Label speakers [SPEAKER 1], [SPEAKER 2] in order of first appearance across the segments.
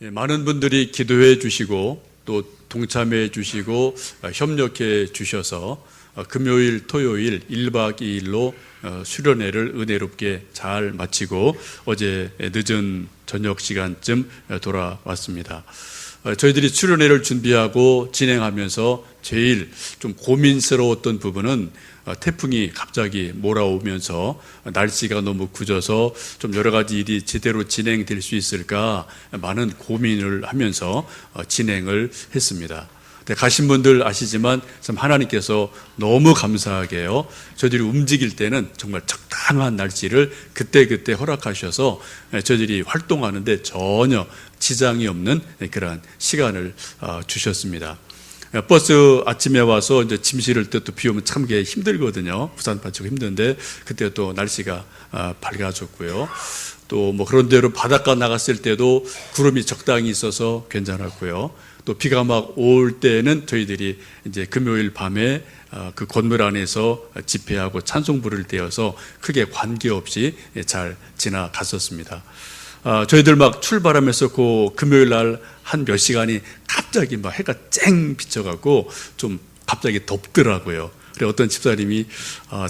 [SPEAKER 1] 많은 분들이 기도해 주시고 또 동참해 주시고 협력해 주셔서 금요일, 토요일 1박 2일로 수련회를 은혜롭게 잘 마치고 어제 늦은 저녁 시간쯤 돌아왔습니다. 저희들이 수련회를 준비하고 진행하면서 제일 좀 고민스러웠던 부분은 태풍이 갑자기 몰아오면서 날씨가 너무 굳어서 좀 여러 가지 일이 제대로 진행될 수 있을까 많은 고민을 하면서 진행을 했습니다. 가신 분들 아시지만 참 하나님께서 너무 감사하게요, 저희들이 움직일 때는 정말 적당한 날씨를 그때그때 허락하셔서 저희들이 활동하는데 전혀 지장이 없는 그러한 시간을 주셨습니다. 버스 아침에 와서 이제 짐 실을 때 또 비 오면 참 힘들거든요. 부산 반쪽 힘든데 그때 또 날씨가 밝아졌고요. 또 뭐 그런 대로 바닷가 나갔을 때도 구름이 적당히 있어서 괜찮았고요. 또 비가 막 올 때는 저희들이 이제 금요일 밤에 그 건물 안에서 집회하고 찬송 부를 때여서 크게 관계없이 잘 지나갔었습니다. 저희들 막 출발하면서 그 금요일 날 한 몇 시간이 갑자기 막 해가 쨍 비쳐갖고 좀 갑자기 덥더라고요. 그래 어떤 집사님이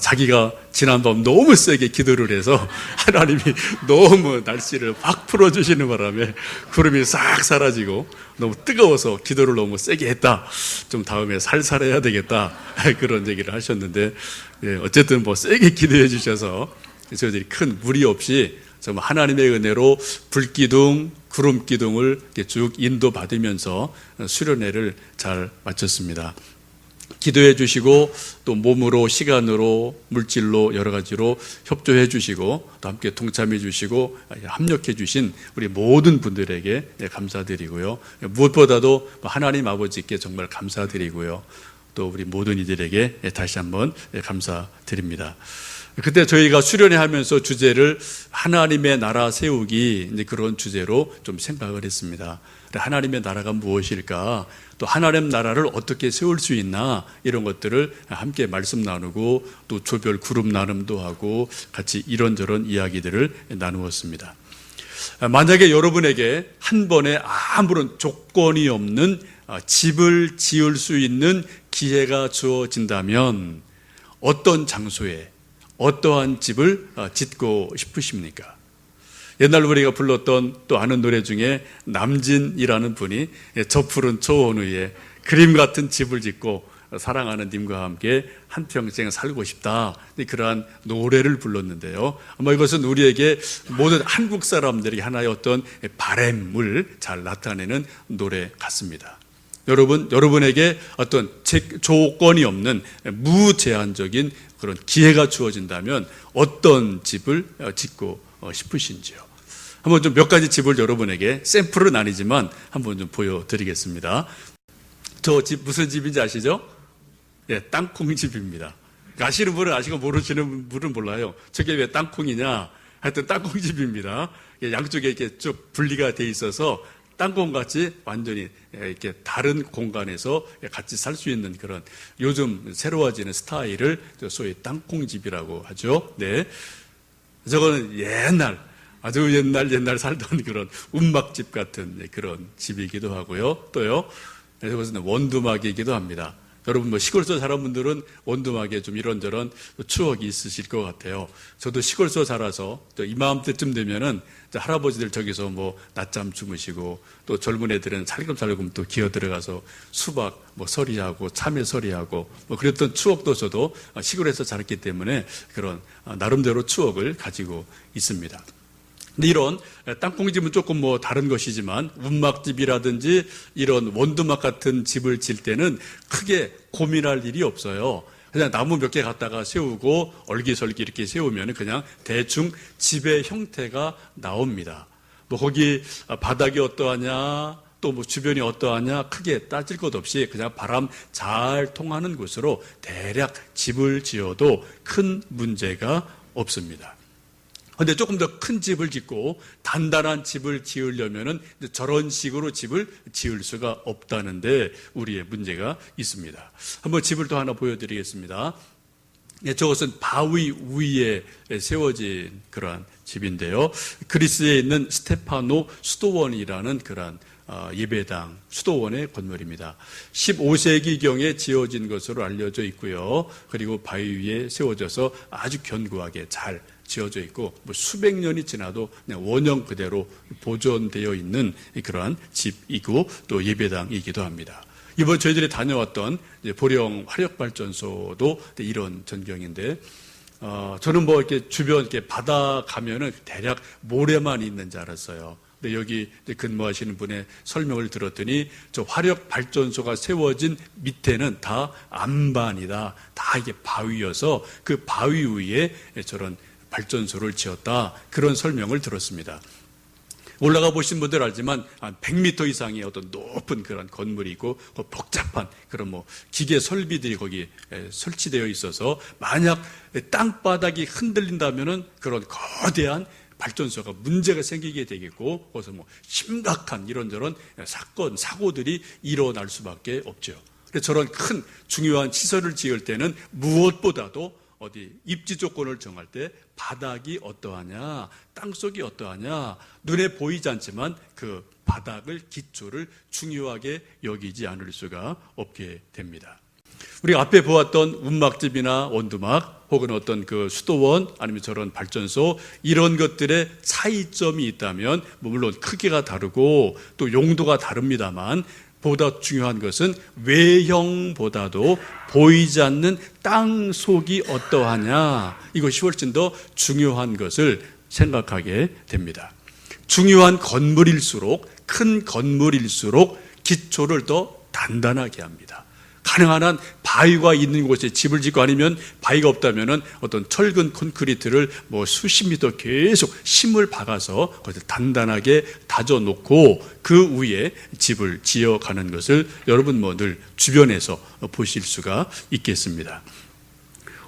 [SPEAKER 1] 자기가 지난밤 너무 세게 기도를 해서 하나님이 너무 날씨를 확 풀어주시는 바람에 구름이 싹 사라지고 너무 뜨거워서 기도를 너무 세게 했다. 좀 다음에 살살해야 되겠다. 그런 얘기를 하셨는데, 어쨌든 뭐 세게 기도해 주셔서 저희들이 큰 무리 없이 정말 하나님의 은혜로 불기둥, 구름기둥을 쭉 인도받으면서 수련회를 잘 마쳤습니다. 기도해 주시고 또 몸으로, 시간으로, 물질로 여러 가지로 협조해 주시고 또 함께 동참해 주시고 합력해 주신 우리 모든 분들에게 감사드리고요. 무엇보다도 하나님 아버지께 정말 감사드리고요. 또 우리 모든 이들에게 다시 한번 감사드립니다. 그때 저희가 수련회 하면서 주제를 하나님의 나라 세우기, 이제 그런 주제로 좀 생각을 했습니다. 하나님의 나라가 무엇일까? 또 하나님 나라를 어떻게 세울 수 있나? 이런 것들을 함께 말씀 나누고 또 조별 그룹 나눔도 하고 같이 이런저런 이야기들을 나누었습니다. 만약에 여러분에게 한 번에 아무런 조건이 없는 집을 지을 수 있는 기회가 주어진다면 어떤 장소에 어떠한 집을 짓고 싶으십니까? 옛날 우리가 불렀던 또 아는 노래 중에 남진이라는 분이 저 푸른 초원 위에 그림 같은 집을 짓고 사랑하는 님과 함께 한평생 살고 싶다, 그러한 노래를 불렀는데요. 아마 이것은 우리에게 모든 한국 사람들이 하나의 어떤 바램을 잘 나타내는 노래 같습니다. 여러분에게 어떤 조건이 없는 무제한적인 그런 기회가 주어진다면 어떤 집을 짓고 싶으신지요? 한번 좀 몇 가지 집을 여러분에게 샘플은 아니지만 한번 좀 보여드리겠습니다. 저 집 무슨 집인지 아시죠? 예, 땅콩집입니다. 아시는 분은 아시고 모르시는 분은 몰라요. 저게 왜 땅콩이냐? 하여튼 땅콩집입니다. 양쪽에 이렇게 쭉 분리가 돼 있어서 땅콩같이 완전히 이렇게 다른 공간에서 같이 살 수 있는 그런 요즘 새로워지는 스타일을 소위 땅콩집이라고 하죠. 네. 저거는 아주 옛날 살던 그런 움막집 같은 그런 집이기도 하고요. 또요, 이것은 원두막이기도 합니다. 여러분 시골서 자란 분들은 원두막에 좀 이런저런 추억이 있으실 것 같아요. 저도 시골서 자라서 이맘때쯤 되면은 할아버지들 저기서 낮잠 주무시고 또 젊은 애들은 살금살금 또 기어 들어가서 수박 서리하고 참외 서리하고 그랬던 추억도 저도 시골에서 자랐기 때문에 그런 나름대로 추억을 가지고 있습니다. 근데 이런 땅콩집은 조금 다른 것이지만 움막집이라든지 이런 원두막 같은 집을 질 때는 크게 고민할 일이 없어요. 그냥 나무 몇 개 갖다가 세우고 얼기설기 이렇게 세우면 그냥 대충 집의 형태가 나옵니다. 거기 바닥이 어떠하냐, 또 주변이 어떠하냐 크게 따질 것 없이 그냥 바람 잘 통하는 곳으로 대략 집을 지어도 큰 문제가 없습니다. 그런데 조금 더 큰 집을 짓고 단단한 집을 지으려면은 저런 식으로 집을 지을 수가 없다는데 우리의 문제가 있습니다. 한번 집을 또 하나 보여드리겠습니다. 저것은 바위 위에 세워진 그러한 집인데요. 그리스에 있는 스테파노 수도원이라는 그러한 예배당 수도원의 건물입니다. 15세기경에 지어진 것으로 알려져 있고요. 그리고 바위 위에 세워져서 아주 견고하게 잘 지어져 있고 수백 년이 지나도 그냥 원형 그대로 보존되어 있는 그러한 집이고 또 예배당이기도 합니다. 이번 저희들이 다녀왔던 보령 화력발전소도 이런 전경인데, 저는 이렇게 주변 이렇게 바다 가면은 대략 모래만 있는 줄 알았어요. 근데 여기 근무하시는 분의 설명을 들었더니 저 화력발전소가 세워진 밑에는 다 안반이다. 다 이게 바위여서 그 바위 위에 저런 발전소를 지었다. 그런 설명을 들었습니다. 올라가 보신 분들 알지만 한 100m 이상의 어떤 높은 그런 건물이 있고 복잡한 그런 기계 설비들이 거기 설치되어 있어서 만약 땅바닥이 흔들린다면은 그런 거대한 발전소가 문제가 생기게 되겠고 거기서 심각한 이런저런 사건, 사고들이 일어날 수밖에 없죠. 그래서 저런 큰 중요한 시설을 지을 때는 무엇보다도 입지 조건을 정할 때 바닥이 어떠하냐, 땅속이 어떠하냐, 눈에 보이지 않지만 그 바닥을, 기초를 중요하게 여기지 않을 수가 없게 됩니다. 우리가 앞에 보았던 운막집이나 원두막 혹은 어떤 그 수도원 아니면 저런 발전소 이런 것들의 차이점이 있다면 물론 크기가 다르고 또 용도가 다릅니다만 보다 중요한 것은 외형보다도 보이지 않는 땅 속이 어떠하냐, 이것이 훨씬 더 중요한 것을 생각하게 됩니다. 중요한 건물일수록, 큰 건물일수록 기초를 더 단단하게 합니다. 가능한 한 바위가 있는 곳에 집을 짓고 아니면 바위가 없다면 어떤 철근 콘크리트를 수십 미터 계속 심을 박아서 거기서 단단하게 다져놓고 그 위에 집을 지어가는 것을 여러분 늘 주변에서 보실 수가 있겠습니다.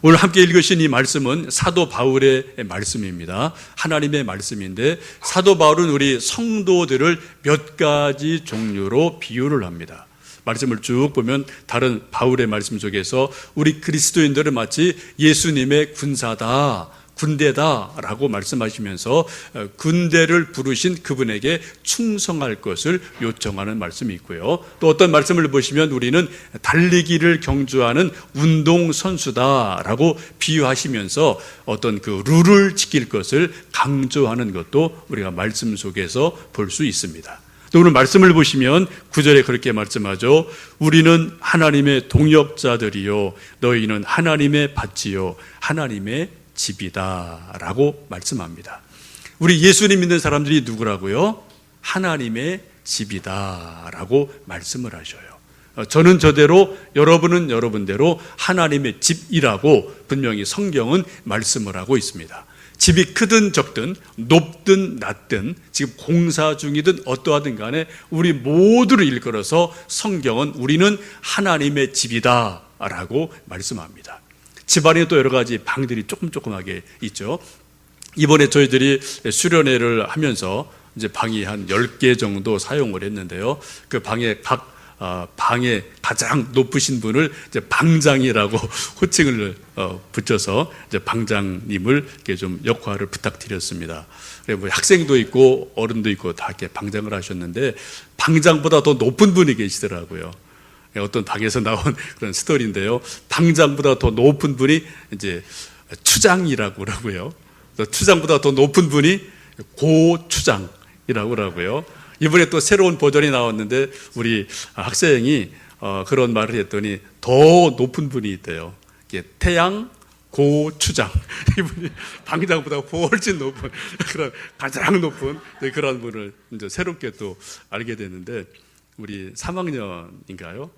[SPEAKER 1] 오늘 함께 읽으신 이 말씀은 사도 바울의 말씀입니다. 하나님의 말씀인데 사도 바울은 우리 성도들을 몇 가지 종류로 비유를 합니다. 말씀을 쭉 보면 다른 바울의 말씀 속에서 우리 그리스도인들은 마치 예수님의 군대다라고 말씀하시면서 군대를 부르신 그분에게 충성할 것을 요청하는 말씀이 있고요. 또 어떤 말씀을 보시면 우리는 달리기를 경주하는 운동선수다라고 비유하시면서 어떤 그 룰을 지킬 것을 강조하는 것도 우리가 말씀 속에서 볼 수 있습니다. 또 오늘 말씀을 보시면 9절에 그렇게 말씀하죠. 우리는 하나님의 동역자들이요 너희는 하나님의 밭이요 하나님의 집이다 라고 말씀합니다. 우리 예수님 믿는 사람들이 누구라고요? 하나님의 집이다 라고 말씀을 하셔요. 저는 저대로 여러분은 여러분대로 하나님의 집이라고 분명히 성경은 말씀을 하고 있습니다. 집이 크든 적든 높든 낮든 지금 공사 중이든 어떠하든 간에 우리 모두를 일컬어서 성경은 우리는 하나님의 집이다 라고 말씀합니다. 집안에 또 여러 가지 방들이 조금하게 있죠. 이번에 저희들이 수련회를 하면서 이제 방이 한 10개 정도 사용을 했는데요. 그 방에 방에 가장 높으신 분을 이제 방장이라고 호칭을 붙여서 이제 방장님을 이렇게 좀 역할을 부탁드렸습니다. 학생도 있고 어른도 있고 다 이렇게 방장을 하셨는데 방장보다 더 높은 분이 계시더라고요. 어떤 방에서 나온 그런 스토리인데요. 방장보다 더 높은 분이 이제 추장이라고 그러고요. 추장보다 더 높은 분이 고추장이라고 그러고요. 이번에 또 새로운 버전이 나왔는데 우리 학생이 그런 말을 했더니 더 높은 분이 있대요. 태양 고추장. 이분이 방장보다 훨씬 높은 그런 가장 높은 그런 분을 이제 새롭게 또 알게 됐는데 우리 3학년인가요?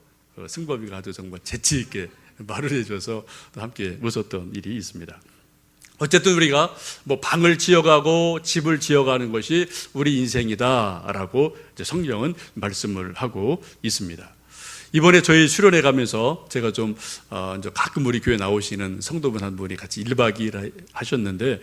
[SPEAKER 1] 승범이가 아주 정말 재치 있게 말을 해줘서 또 함께 웃었던 일이 있습니다. 어쨌든 우리가 방을 지어가고 집을 지어가는 것이 우리 인생이다라고 성경은 말씀을 하고 있습니다. 이번에 저희 수련회 가면서 제가 좀 이제 가끔 우리 교회 나오시는 성도분 한 분이 같이 1박 2일 하셨는데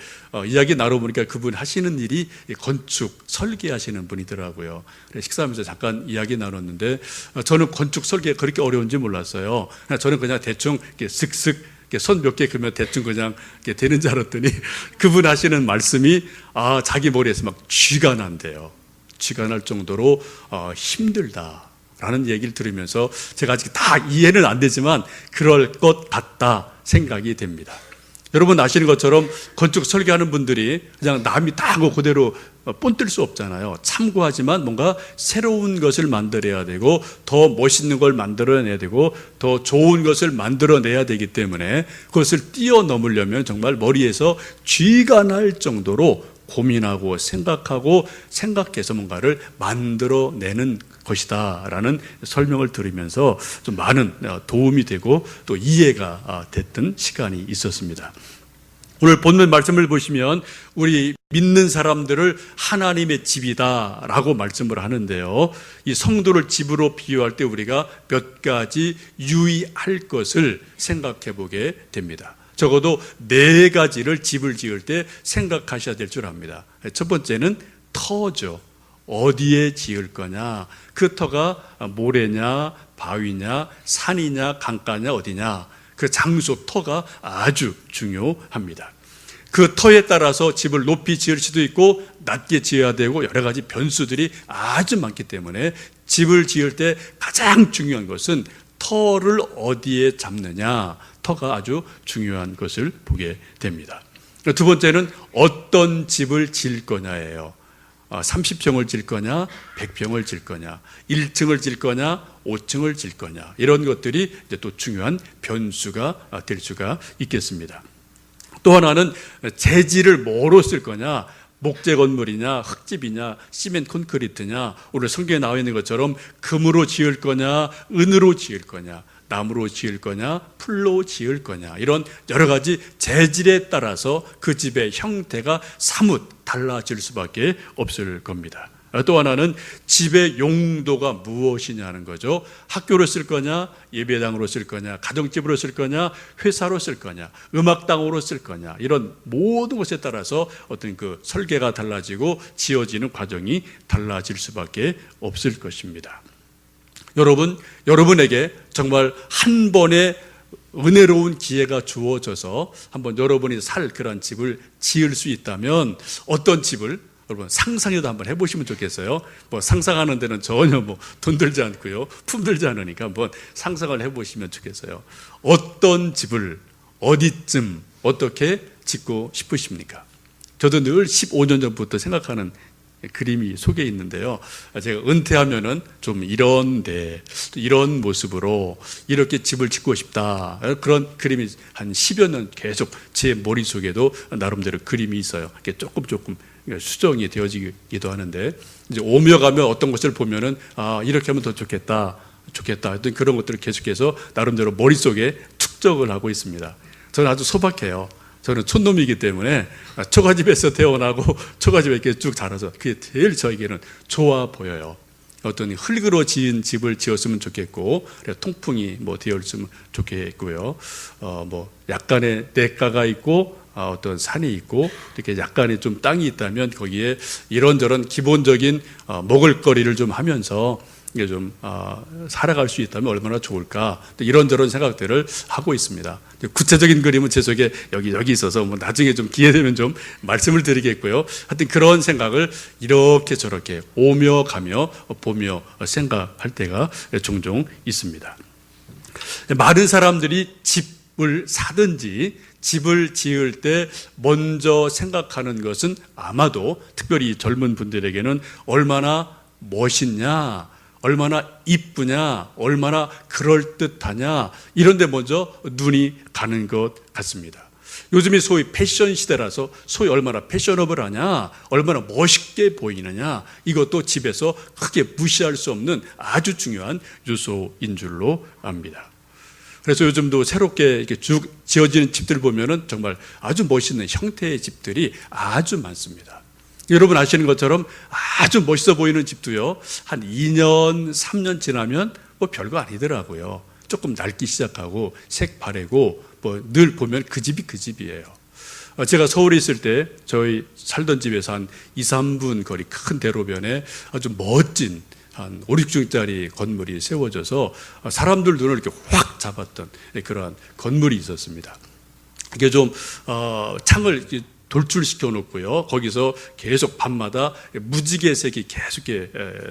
[SPEAKER 1] 이야기 나눠보니까 그분 하시는 일이 건축 설계하시는 분이더라고요. 그래서 식사하면서 잠깐 이야기 나눴는데 저는 건축 설계가 그렇게 어려운지 몰랐어요. 저는 그냥 대충 이렇게 슥슥 손 몇 개 그으면 대충 그냥 되는 줄 알았더니 그분 하시는 말씀이 자기 머리에서 막 쥐가 난대요. 쥐가 날 정도로 힘들다라는 얘기를 들으면서 제가 아직 다 이해는 안 되지만 그럴 것 같다 생각이 됩니다. 여러분 아시는 것처럼 건축 설계하는 분들이 그냥 남이 다 하고 그대로 본뜰 수 없잖아요. 참고하지만 뭔가 새로운 것을 만들어야 되고 더 멋있는 걸 만들어내야 되고 더 좋은 것을 만들어내야 되기 때문에 그것을 뛰어넘으려면 정말 머리에서 쥐가 날 정도로 고민하고 생각해서 뭔가를 만들어내는 것이다 라는 설명을 들으면서 좀 많은 도움이 되고 또 이해가 됐던 시간이 있었습니다. 오늘 본문 말씀을 보시면 우리 믿는 사람들을 하나님의 집이다 라고 말씀을 하는데요, 이 성도를 집으로 비유할 때 우리가 몇 가지 유의할 것을 생각해 보게 됩니다. 적어도 4가지를 집을 지을 때 생각하셔야 될 줄 압니다. 첫 번째는 터죠. 어디에 지을 거냐, 그 터가 모래냐 바위냐 산이냐 강가냐 어디냐, 그 장소 터가 아주 중요합니다. 그 터에 따라서 집을 높이 지을 수도 있고 낮게 지어야 되고 여러 가지 변수들이 아주 많기 때문에 집을 지을 때 가장 중요한 것은 터를 어디에 잡느냐, 터가 아주 중요한 것을 보게 됩니다. 두 번째는 어떤 집을 지을 거냐예요. 30평을 질 거냐, 100평을 질 거냐, 1층을 질 거냐, 5층을 질 거냐, 이런 것들이 이제 또 중요한 변수가 될 수가 있겠습니다. 또 하나는 재질을 뭐로 쓸 거냐, 목재 건물이냐, 흙집이냐, 시멘트 콘크리트냐, 오늘 성경에 나와 있는 것처럼 금으로 지을 거냐, 은으로 지을 거냐, 나무로 지을 거냐, 풀로 지을 거냐, 이런 여러 가지 재질에 따라서 그 집의 형태가 사뭇 달라질 수밖에 없을 겁니다. 또 하나는 집의 용도가 무엇이냐는 거죠. 학교로 쓸 거냐, 예배당으로 쓸 거냐, 가정집으로 쓸 거냐, 회사로 쓸 거냐, 음악당으로 쓸 거냐, 이런 모든 것에 따라서 어떤 그 설계가 달라지고 지어지는 과정이 달라질 수밖에 없을 것입니다. 여러분에게 정말 한 번의 은혜로운 기회가 주어져서 한번 여러분이 살 그런 집을 지을 수 있다면 어떤 집을 여러분 상상해도 한번 해보시면 좋겠어요. 상상하는 데는 전혀 돈 들지 않고요, 품 들지 않으니까 한번 상상을 해보시면 좋겠어요. 어떤 집을 어디쯤 어떻게 짓고 싶으십니까? 저도 늘 15년 전부터 생각하는 그림이 속에 있는데요, 제가 은퇴하면은 좀 이런 모습으로 이렇게 집을 짓고 싶다, 그런 그림이 한 10여 년 계속 제 머릿속에도 나름대로 그림이 있어요. 이렇게 조금 수정이 되어지기도 하는데, 이제 오며 가며 어떤 것을 보면은 이렇게 하면 더 좋겠다 어떤 그런 것들을 계속해서 나름대로 머릿속에 축적을 하고 있습니다. 저는 아주 소박해요. 저는 촌놈이기 때문에 초가집에서 태어나고 초가집에 이렇게 쭉 자라서 그게 제일 저에게는 좋아 보여요. 어떤 흙으로 지은 집을 지었으면 좋겠고, 통풍이 되어 있으면 좋겠고요. 약간의 냇가가 있고 어떤 산이 있고 이렇게 약간의 좀 땅이 있다면 거기에 이런저런 기본적인 먹을거리를 좀 하면서 이게 좀 살아갈 수 있다면 얼마나 좋을까, 이런저런 생각들을 하고 있습니다. 구체적인 그림은 제 속에 여기 있어서 나중에 좀 기회 되면 좀 말씀을 드리겠고요. 하여튼 그런 생각을 이렇게 저렇게 오며 가며 보며 생각할 때가 종종 있습니다. 많은 사람들이 집을 사든지 집을 지을 때 먼저 생각하는 것은 아마도 특별히 젊은 분들에게는 얼마나 멋있냐, 얼마나 이쁘냐, 얼마나 그럴듯하냐, 이런 데 먼저 눈이 가는 것 같습니다. 요즘이 소위 패션 시대라서 소위 얼마나 패셔너블하냐, 얼마나 멋있게 보이느냐, 이것도 집에서 크게 무시할 수 없는 아주 중요한 요소인 줄로 압니다. 그래서 요즘도 새롭게 이렇게 쭉 지어지는 집들을 보면은 정말 아주 멋있는 형태의 집들이 아주 많습니다. 여러분 아시는 것처럼 아주 멋있어 보이는 집도요, 한 2년, 3년 지나면 별거 아니더라고요. 조금 낡기 시작하고 색 바래고 늘 보면 그 집이 그 집이에요. 제가 서울에 있을 때 저희 살던 집에서 한 2, 3분 거리 큰 대로변에 아주 멋진 한 5, 6층짜리 건물이 세워져서 사람들 눈을 이렇게 확 잡았던 그러한 건물이 있었습니다. 이게 좀 창을 이렇게 돌출시켜 놓고요. 거기서 계속 밤마다 무지개색이 계속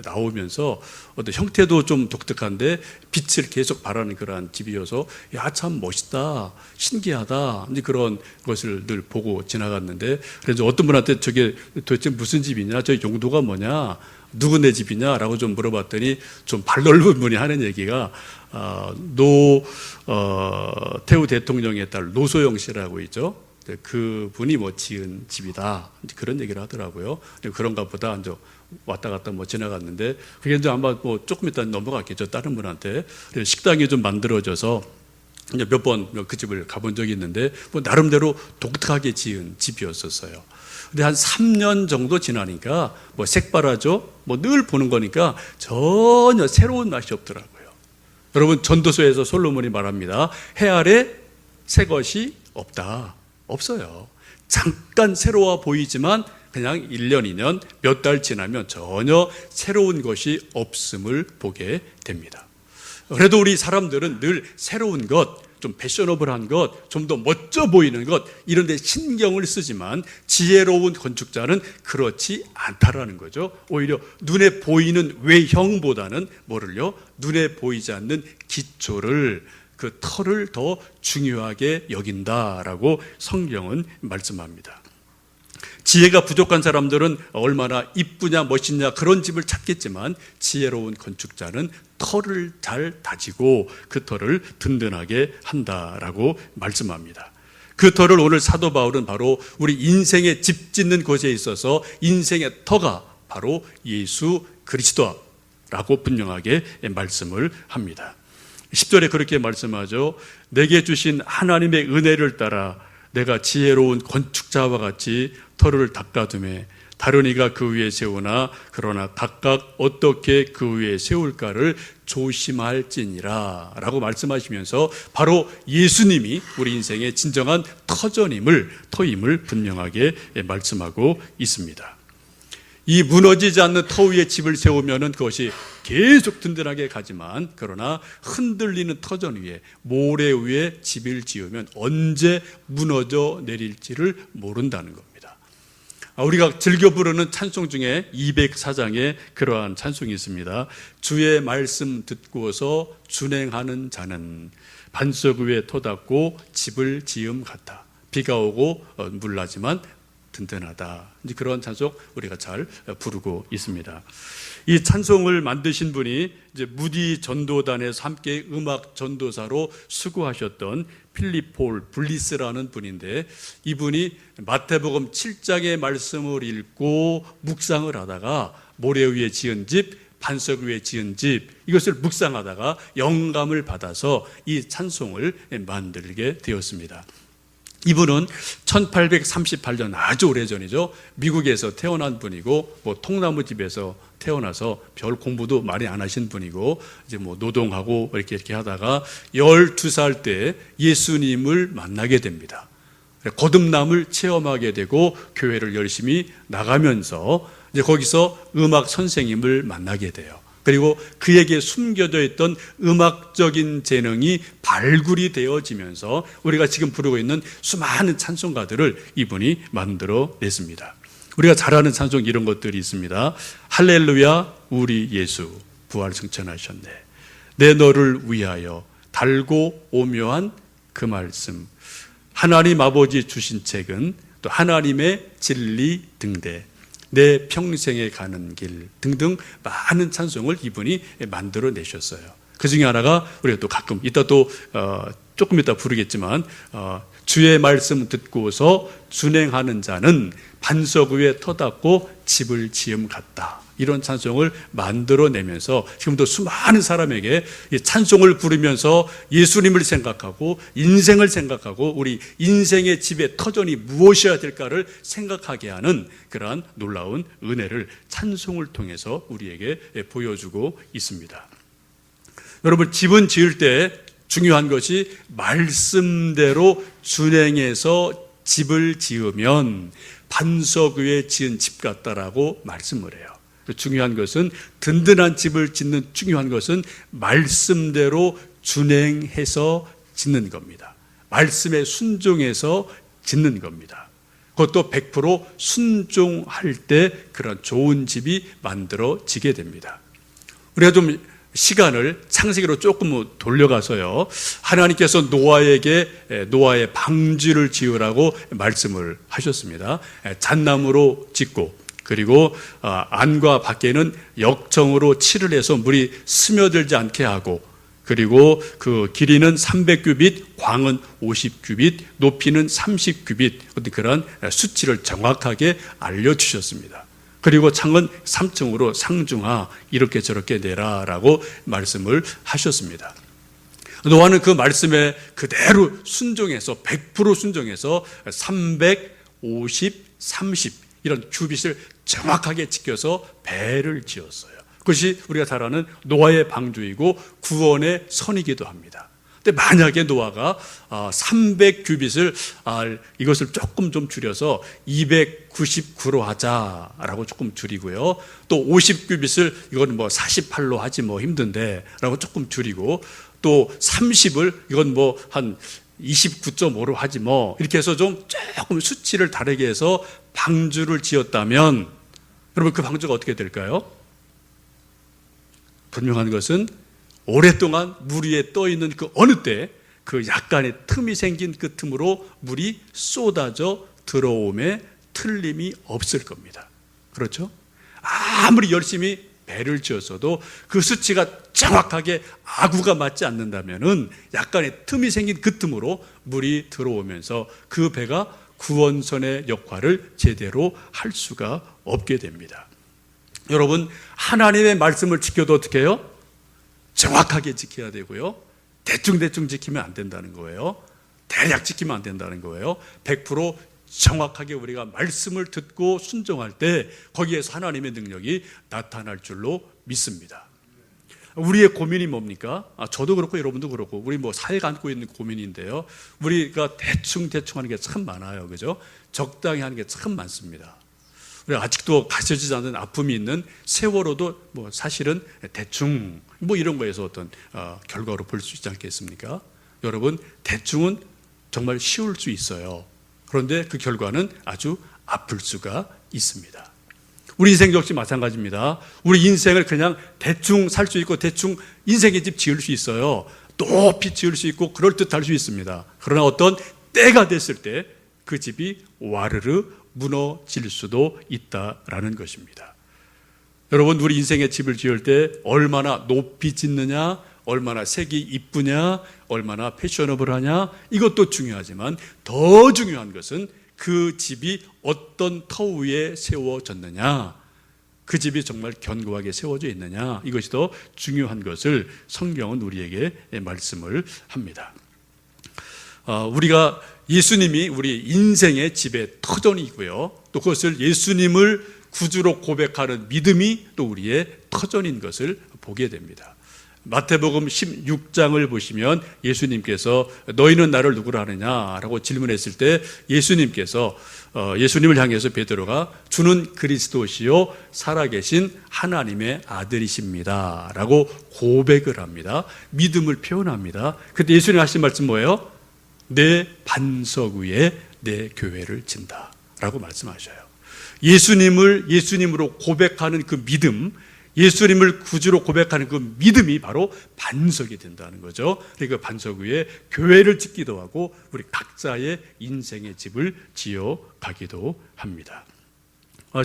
[SPEAKER 1] 나오면서 어떤 형태도 좀 독특한데 빛을 계속 발하는 그러한 집이어서 야, 참 멋있다, 신기하다, 이제 그런 것을 늘 보고 지나갔는데, 그래서 어떤 분한테 저게 도대체 무슨 집이냐, 저 용도가 뭐냐, 누구네 집이냐라고 좀 물어봤더니 좀 발 넓은 분이 하는 얘기가 태우 대통령의 딸 노소영 씨라고 있죠. 그 분이 뭐 지은 집이다, 그런 얘기를 하더라고요. 그런가 보다 이제 왔다 갔다 뭐 지나갔는데, 그게 이제 아마 뭐 조금 이따 넘어갔겠죠, 다른 분한테. 식당이 좀 만들어져서 이제 몇 번 그 집을 가본 적이 있는데, 뭐 나름대로 독특하게 지은 집이었었어요. 근데 한 3년 정도 지나니까 뭐 색바라죠, 뭐 늘 보는 거니까 전혀 새로운 맛이 없더라고요. 여러분, 전도서에서 솔로몬이 말합니다. 해 아래 새 것이 없다. 없어요. 잠깐 새로워 보이지만 그냥 1년, 2년, 몇 달 지나면 전혀 새로운 것이 없음을 보게 됩니다. 그래도 우리 사람들은 늘 새로운 것, 좀 패셔너블한 것, 좀 더 멋져 보이는 것, 이런 데 신경을 쓰지만 지혜로운 건축자는 그렇지 않다라는 거죠. 오히려 눈에 보이는 외형보다는 뭐를요? 눈에 보이지 않는 기초를, 그 터를 더 중요하게 여긴다라고 성경은 말씀합니다. 지혜가 부족한 사람들은 얼마나 이쁘냐 멋있냐 그런 집을 찾겠지만, 지혜로운 건축자는 터를 잘 다지고 그 터를 든든하게 한다라고 말씀합니다. 그 터를 오늘 사도 바울은 바로 우리 인생의 집 짓는 것에 있어서 인생의 터가 바로 예수 그리스도라고 분명하게 말씀을 합니다. 10절에 그렇게 말씀하죠. 내게 주신 하나님의 은혜를 따라 내가 지혜로운 건축자와 같이 터를 닦아두매 다른 이가 그 위에 세우나 그러나 각각 어떻게 그 위에 세울까를 조심할지니라 라고 말씀하시면서 바로 예수님이 우리 인생의 진정한 터임을 분명하게 말씀하고 있습니다. 이 무너지지 않는 터 위에 집을 세우면 그것이 계속 든든하게 가지만, 그러나 흔들리는 터전 위에, 모래 위에 집을 지으면 언제 무너져 내릴지를 모른다는 겁니다. 우리가 즐겨 부르는 찬송 중에 204장에 그러한 찬송이 있습니다. 주의 말씀 듣고서 준행하는 자는 반석 위에 터 닦고 집을 지음 같다. 비가 오고 물나지만 든든하다. 이제 그런 찬송 우리가 잘 부르고 있습니다. 이 찬송을 만드신 분이 이제 무디 전도단에서 함께 음악 전도사로 수고하셨던 필립 폴 블리스라는 분인데, 이분이 마태복음 7장의 말씀을 읽고 묵상을 하다가 모래 위에 지은 집, 반석 위에 지은 집, 이것을 묵상하다가 영감을 받아서 이 찬송을 만들게 되었습니다. 이분은 1838년 아주 오래전이죠. 미국에서 태어난 분이고, 뭐 통나무 집에서 태어나서 별 공부도 많이 안 하신 분이고, 이제 뭐 노동하고 이렇게 하다가 12살 때 예수님을 만나게 됩니다. 거듭남을 체험하게 되고 교회를 열심히 나가면서 이제 거기서 음악 선생님을 만나게 돼요. 그리고 그에게 숨겨져 있던 음악적인 재능이 발굴이 되어지면서 우리가 지금 부르고 있는 수많은 찬송가들을 이분이 만들어냈습니다. 우리가 잘 아는 찬송 이런 것들이 있습니다. 할렐루야 우리 예수 부활 승천하셨네. 내 너를 위하여 달고 오묘한 그 말씀, 하나님 아버지 주신 책은 또 하나님의 진리 등대, 내 평생에 가는 길 등등 많은 찬송을 이분이 만들어내셨어요. 그 중에 하나가 우리가 또 가끔 이따 또 조금 이따 부르겠지만, 주의 말씀 듣고서 준행하는 자는 반석 위에 터 닦고 집을 지음 같다. 이런 찬송을 만들어내면서 지금도 수많은 사람에게 이 찬송을 부르면서 예수님을 생각하고 인생을 생각하고 우리 인생의 집의 터전이 무엇이어야 될까를 생각하게 하는 그러한 놀라운 은혜를 찬송을 통해서 우리에게 보여주고 있습니다. 여러분, 집은 지을 때 중요한 것이 말씀대로 준행해서 집을 지으면 반석 위에 지은 집 같다라고 말씀을 해요. 중요한 것은 든든한 집을 짓는 중요한 것은 말씀대로 준행해서 짓는 겁니다. 말씀에 순종해서 짓는 겁니다. 그것도 100% 순종할 때 그런 좋은 집이 만들어지게 됩니다. 우리가 좀 시간을 창세기로 조금 돌려가서요, 하나님께서 노아에게 노아의 방주를 지으라고 말씀을 하셨습니다. 잣나무로 짓고, 그리고 안과 밖에는 역청으로 칠을 해서 물이 스며들지 않게 하고, 그리고 그 길이는 300규빗, 광은 50규빗, 높이는 30규빗, 그런 수치를 정확하게 알려주셨습니다. 그리고 창은 3층으로 상중하 이렇게 저렇게 내라라고 말씀을 하셨습니다. 노아는 그 말씀에 그대로 순종해서 100% 순종해서 350, 30 이런 규빗을 정확하게 지켜서 배를 지었어요. 그것이 우리가 잘 아는 노아의 방주이고 구원의 선이기도 합니다. 근데 만약에 노아가 300규빗을 이것을 조금 좀 줄여서 299로 하자라고 조금 줄이고요. 또 50규빗을 이건 뭐 48로 하지 뭐 힘든데 라고 조금 줄이고, 또 30을 이건 뭐 한 29.5로 하지 뭐 이렇게 해서 좀 조금 수치를 다르게 해서 방주를 지었다면, 여러분 그 방주가 어떻게 될까요? 분명한 것은 오랫동안 물 위에 떠 있는 그 어느 때 그 약간의 틈이 생긴 그 틈으로 물이 쏟아져 들어옴에 틀림이 없을 겁니다. 그렇죠? 아무리 열심히 배를 지었어도 그 수치가 정확하게 아구가 맞지 않는다면은 약간의 틈이 생긴 그 틈으로 물이 들어오면서 그 배가 구원선의 역할을 제대로 할 수가 없게 됩니다. 여러분, 하나님의 말씀을 지켜도 어떻게 해요? 정확하게 지켜야 되고요. 대충 지키면 안 된다는 거예요. 대략 지키면 안 된다는 거예요. 100% 정확하게 우리가 말씀을 듣고 순종할 때 거기에서 하나님의 능력이 나타날 줄로 믿습니다. 우리의 고민이 뭡니까? 저도 그렇고 여러분도 그렇고 우리 뭐 사회가 안고 있는 고민인데요. 우리가 대충 하는 게 참 많아요. 그죠? 적당히 하는 게 참 많습니다. 우리 아직도 가셔지지 않는 아픔이 있는 세월호도 뭐 사실은 대충 뭐 이런 거에서 어떤 결과로 볼 수 있지 않겠습니까? 여러분, 대충은 정말 쉬울 수 있어요. 그런데 그 결과는 아주 아플 수가 있습니다. 우리 인생 역시 마찬가지입니다. 우리 인생을 그냥 대충 살 수 있고 대충 인생의 집 지을 수 있어요. 높이 지을 수 있고 그럴듯할 수 있습니다. 그러나 어떤 때가 됐을 때 그 집이 와르르 무너질 수도 있다라는 것입니다. 여러분, 우리 인생의 집을 지을 때 얼마나 높이 짓느냐, 얼마나 색이 이쁘냐, 얼마나 패셔너블하냐, 이것도 중요하지만 더 중요한 것은 그 집이 어떤 터 위에 세워졌느냐, 그 집이 정말 견고하게 세워져 있느냐, 이것이 더 중요한 것을 성경은 우리에게 말씀을 합니다. 우리가 예수님이 우리 인생의 집의 터전이고요, 또 그것을 예수님을 구주로 고백하는 믿음이 또 우리의 터전인 것을 보게 됩니다. 마태복음 16장을 보시면 예수님께서 너희는 나를 누구라 하느냐라고 질문했을 때 예수님께서 예수님을 향해서 베드로가 주는 그리스도시요 살아계신 하나님의 아들이십니다 라고 고백을 합니다. 믿음을 표현합니다. 그때 예수님 하신 말씀 뭐예요? 내 반석 위에 내 교회를 진다 라고 말씀하셔요. 예수님으로 고백하는 그 믿음, 예수님을 구주로 고백하는 그 믿음이 바로 반석이 된다는 거죠. 그 반석 위에 교회를 짓기도 하고 우리 각자의 인생의 집을 지어 가기도 합니다.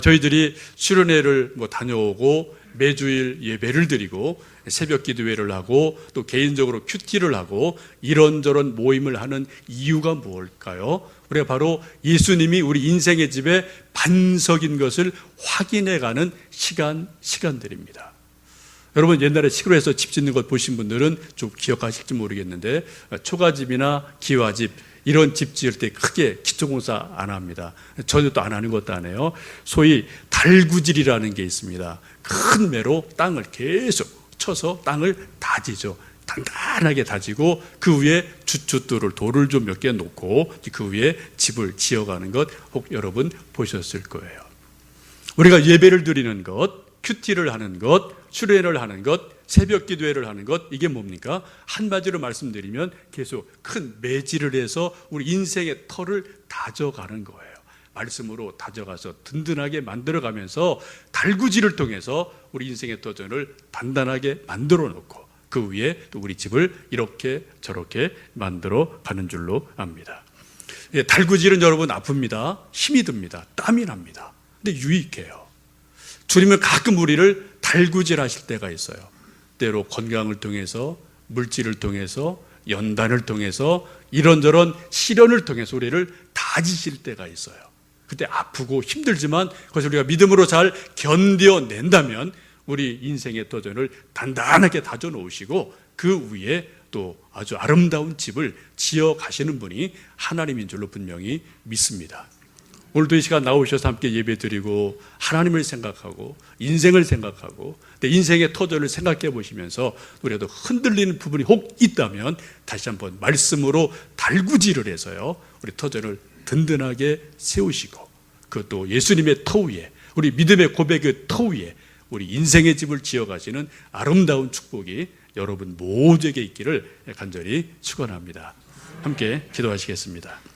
[SPEAKER 1] 저희들이 수련회를 다녀오고 매주일 예배를 드리고 새벽 기도회를 하고 또 개인적으로 큐티를 하고 이런저런 모임을 하는 이유가 뭘까요? 우리가 바로 예수님이 우리 인생의 집에 반석인 것을 확인해가는 시간들입니다. 여러분, 옛날에 시골에서 집 짓는 것 보신 분들은 좀 기억하실지 모르겠는데 초가집이나 기와집 이런 집 지을 때 크게 기초공사 안 합니다. 전혀 또 안 하는 것도 안 해요. 소위 달구질이라는 게 있습니다. 큰 매로 땅을 계속 쳐서 땅을 다지죠. 단단하게 다지고 그 위에 주춧돌을 돌을 좀 몇 개 놓고 그 위에 집을 지어가는 것 혹 여러분 보셨을 거예요. 우리가 예배를 드리는 것, 큐티를 하는 것, 수련회를 하는 것, 새벽 기도회를 하는 것, 이게 뭡니까? 한마디로 말씀드리면 계속 큰 매질을 해서 우리 인생의 터를 다져가는 거예요. 말씀으로 다져가서 든든하게 만들어가면서 달구지를 통해서 우리 인생의 터전을 단단하게 만들어 놓고 그 위에 또 우리 집을 이렇게 저렇게 만들어 가는 줄로 압니다. 달구질은 여러분 아픕니다. 힘이 듭니다. 땀이 납니다. 근데 유익해요. 주님은 가끔 우리를 달구질 하실 때가 있어요. 때로 건강을 통해서, 물질을 통해서, 연단을 통해서, 이런저런 시련을 통해서 우리를 다지실 때가 있어요. 그때 아프고 힘들지만 그것을 우리가 믿음으로 잘 견뎌낸다면 우리 인생의 도전을 단단하게 다져 놓으시고 그 위에 또 아주 아름다운 집을 지어 가시는 분이 하나님인 줄로 분명히 믿습니다. 오늘도 이 시간 나오셔서 함께 예배 드리고 하나님을 생각하고 인생을 생각하고 인생의 터전을 생각해 보시면서 우리가 흔들리는 부분이 혹 있다면 다시 한번 말씀으로 달구질을 해서요 우리 터전을 든든하게 세우시고 그것도 예수님의 터 위에 우리 믿음의 고백의 터 위에 우리 인생의 집을 지어가시는 아름다운 축복이 여러분 모두에게 있기를 간절히 축원합니다. 함께 기도하시겠습니다.